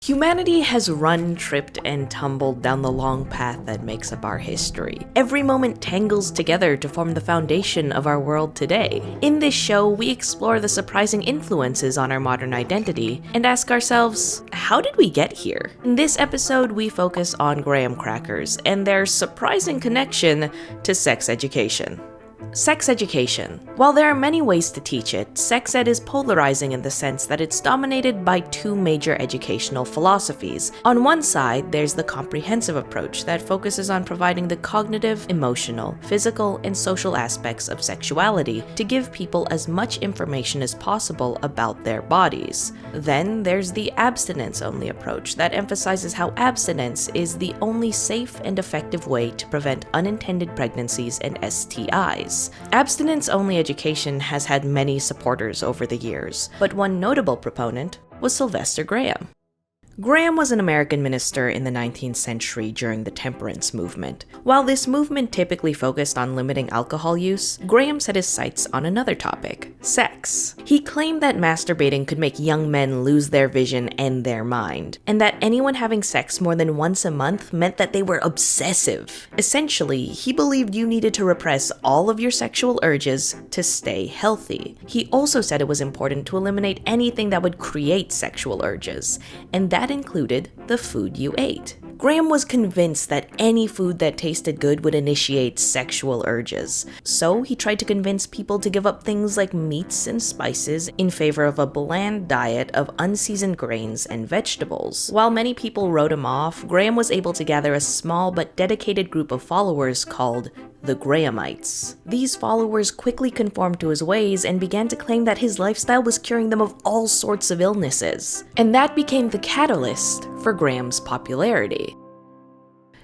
Humanity has run, tripped, and tumbled down the long path that makes up our history. Every moment tangles together to form the foundation of our world today. In this show, we explore the surprising influences on our modern identity and ask ourselves, how did we get here? In this episode, we focus on graham crackers and their surprising connection to sex education. Sex education. While there are many ways to teach it, sex ed is polarizing in the sense that it's dominated by two major educational philosophies. On one side, there's the comprehensive approach that focuses on providing the cognitive, emotional, physical, and social aspects of sexuality to give people as much information as possible about their bodies. Then there's the abstinence-only approach that emphasizes how abstinence is the only safe and effective way to prevent unintended pregnancies and STIs. Abstinence-only education has had many supporters over the years, but one notable proponent was Sylvester Graham. Graham was an American minister in the 19th century during the temperance movement. While this movement typically focused on limiting alcohol use, Graham set his sights on another topic: sex. He claimed that masturbating could make young men lose their vision and their mind, and that anyone having sex more than once a month meant that they were obsessive. Essentially, he believed you needed to repress all of your sexual urges to stay healthy. He also said it was important to eliminate anything that would create sexual urges, and that included the food you ate. Graham was convinced that any food that tasted good would initiate sexual urges, so he tried to convince people to give up things like meats and spices in favor of a bland diet of unseasoned grains and vegetables. While many people wrote him off, Graham was able to gather a small but dedicated group of followers called the GRAHAMITES. These followers quickly conformed to his ways and began to claim that his lifestyle was curing them of all sorts of illnesses. And that became the catalyst for Graham's popularity.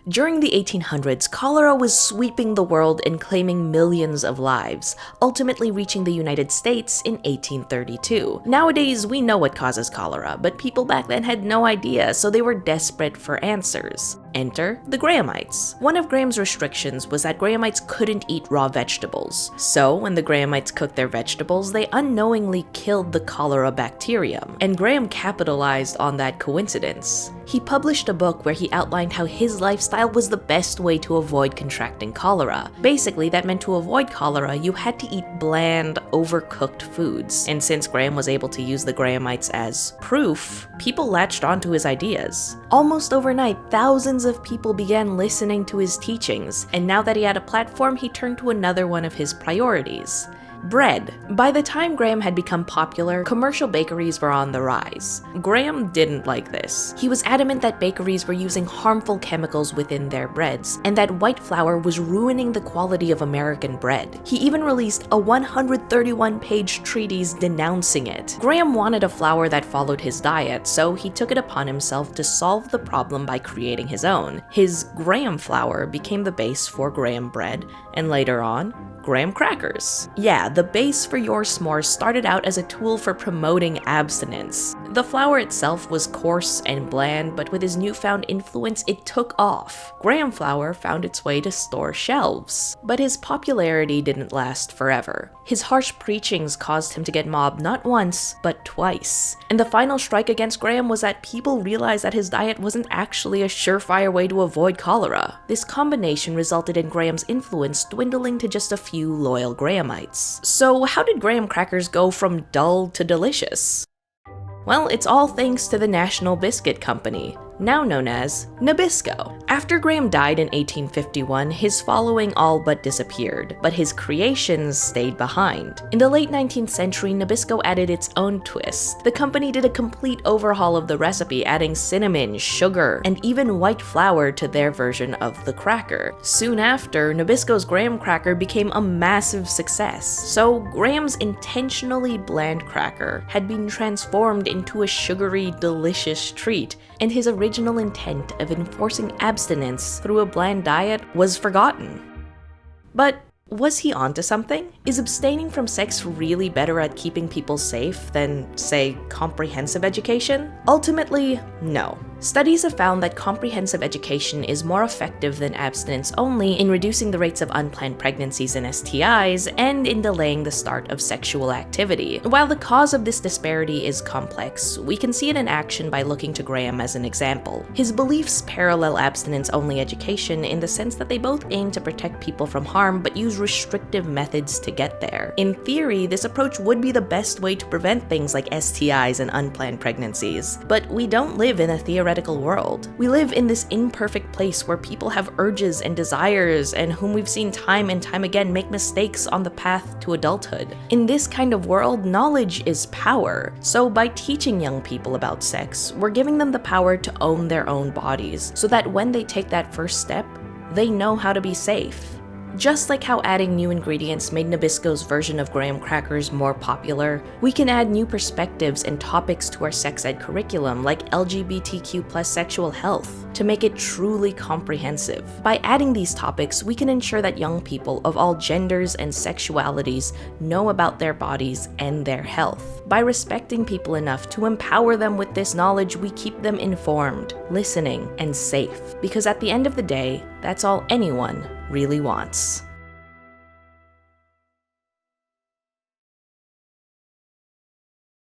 During the 1800s, cholera was sweeping the world and claiming millions of lives, ultimately reaching the United States in 1832. Nowadays, we know what causes cholera, but people back then had no idea, so they were desperate for answers. Enter the Grahamites. One of Graham's restrictions was that Grahamites couldn't eat raw vegetables. So when the Grahamites cooked their vegetables, they unknowingly killed the cholera bacterium, and Graham capitalized on that coincidence. He published a book where he outlined how his lifestyle was the best way to avoid contracting cholera. Basically, that meant to avoid cholera, you had to eat bland, overcooked foods. And since Graham was able to use the Grahamites as proof, people latched onto his ideas. Almost overnight, thousands of people began listening to his teachings, and now that he had a platform, he turned to another one of his priorities: bread. By the time Graham had become popular, commercial bakeries were on the rise. Graham didn't like this. He was adamant that bakeries were using harmful chemicals within their breads, and that white flour was ruining the quality of American bread. He even released a 131-page treatise denouncing it. Graham wanted a flour that followed his diet, so he took it upon himself to solve the problem by creating his own. His Graham flour became the base for Graham bread, and later on, graham crackers. Yeah, the base for your s'mores started out as a tool for promoting abstinence. The flour itself was coarse and bland, but with his newfound influence, it took off. Graham flour found its way to store shelves. But his popularity didn't last forever. His harsh preachings caused him to get mobbed not once, but twice. And the final strike against Graham was that people realized that his diet wasn't actually a surefire way to avoid cholera. This combination resulted in Graham's influence dwindling to just a few loyal Grahamites. So how did graham crackers go from dull to delicious? Well, it's all thanks to the National Biscuit Company, now known as Nabisco. After Graham died in 1851, his following all but disappeared, but his creations stayed behind. In the late 19th century, Nabisco added its own twist. The company did a complete overhaul of the recipe, adding cinnamon, sugar, and even white flour to their version of the cracker. Soon after, Nabisco's graham cracker became a massive success, so Graham's intentionally bland cracker had been transformed into a sugary, delicious treat, and his original intent of enforcing abstinence through a bland diet was forgotten. But was he onto something? Is abstaining from sex really better at keeping people safe than, say, comprehensive education? Ultimately, no. Studies have found that comprehensive education is more effective than abstinence only in reducing the rates of unplanned pregnancies and STIs, and in delaying the start of sexual activity. While the cause of this disparity is complex, we can see it in action by looking to Graham as an example. His beliefs parallel abstinence-only education in the sense that they both aim to protect people from harm but use restrictive methods to get there. In theory, this approach would be the best way to prevent things like STIs and unplanned pregnancies. But we don't live in a theoretical world. We live in this imperfect place where people have urges and desires and whom we've seen time and time again make mistakes on the path to adulthood. In this kind of world, knowledge is power. So by teaching young people about sex, we're giving them the power to own their own bodies, so that when they take that first step, they know how to be safe. Just like how adding new ingredients made Nabisco's version of graham crackers more popular, we can add new perspectives and topics to our sex ed curriculum, like LGBTQ+ sexual health, to make it truly comprehensive. By adding these topics, we can ensure that young people of all genders and sexualities know about their bodies and their health. By respecting people enough to empower them with this knowledge, we keep them informed, listening, and safe. Because at the end of the day, that's all anyone really wants.